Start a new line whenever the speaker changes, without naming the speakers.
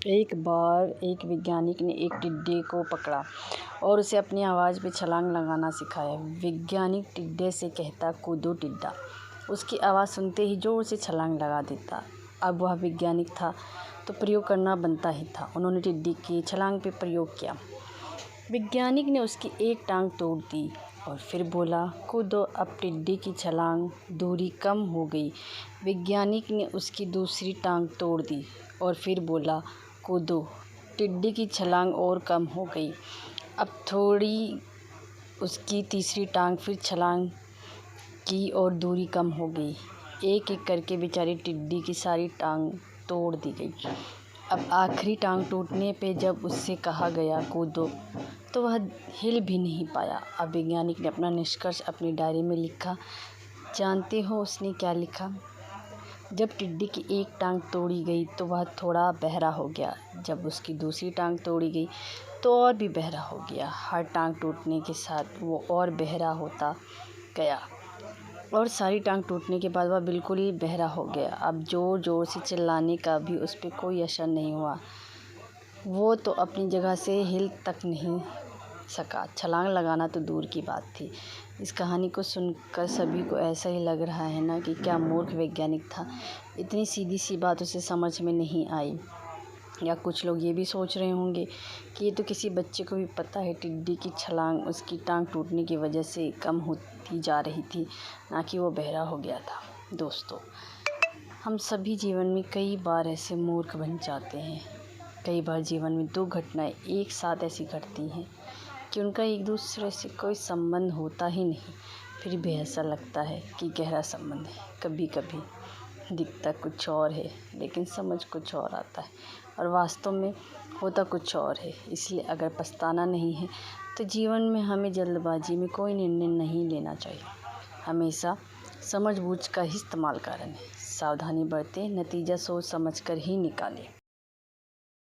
एक बार एक वैज्ञानिक ने एक टिड्डे को पकड़ा और उसे अपनी आवाज़ पे छलांग लगाना सिखाया। वैज्ञानिक टिड्डे से कहता, कूदो टिड्डा। उसकी आवाज़ सुनते ही जोर से छलांग लगा देता। अब वह वैज्ञानिक था तो प्रयोग करना बनता ही था। उन्होंने टिड्डे की छलांग पे प्रयोग किया। वैज्ञानिक ने उसकी एक टांग तोड़ दी और फिर बोला, कूदो। अब टिड्डे की छलांग दूरी कम हो गई। वैज्ञानिक ने उसकी दूसरी टांग तोड़ दी और फिर बोला, कूदो। टिड्डे की छलांग और कम हो गई। अब थोड़ी उसकी तीसरी टांग फिर छलांग की और दूरी कम हो गई। एक एक करके बेचारी टिड्डी की सारी टांग तोड़ दी गई। अब आखिरी टांग टूटने पे जब उससे कहा गया कूदो तो वह हिल भी नहीं पाया। अब वैज्ञानिक ने अपना निष्कर्ष अपनी डायरी में लिखा। जानते हो उसने क्या लिखा? जब टिड्डी की एक टांग तोड़ी गई तो वह थोड़ा बहरा हो गया। जब उसकी दूसरी टांग तोड़ी गई तो और भी बहरा हो गया। हर टांग टूटने के साथ वो और बहरा होता गया और सारी टांग टूटने के बाद वह बिल्कुल ही बहरा हो गया। अब ज़ोर ज़ोर से चिल्लाने का भी उस पर कोई असर नहीं हुआ। वो तो अपनी जगह से हिल तक नहीं सका। छलांग लगाना तो दूर की बात थी। इस कहानी को सुनकर सभी को ऐसा ही लग रहा है ना कि क्या मूर्ख वैज्ञानिक था, इतनी सीधी सी बात उसे समझ में नहीं आई। या कुछ लोग ये भी सोच रहे होंगे कि ये तो किसी बच्चे को भी पता है टिड्डी की छलांग उसकी टांग टूटने की वजह से कम होती जा रही थी, ना कि वो बहरा हो गया था। दोस्तों, हम सभी जीवन में कई बार ऐसे मूर्ख बन जाते हैं। कई बार जीवन में दो घटनाएं एक साथ ऐसी घटती हैं कि उनका एक दूसरे से कोई संबंध होता ही नहीं, फिर भी ऐसा लगता है कि गहरा संबंध है। कभी कभी दिखता कुछ और है लेकिन समझ कुछ और आता है और वास्तव में होता कुछ और है। इसलिए अगर पछताना नहीं है तो जीवन में हमें जल्दबाजी में कोई निर्णय नहीं लेना चाहिए। हमेशा समझ बूझ का ही इस्तेमाल करें। सावधानी बरतें, नतीजा सोच समझ कर ही निकालें।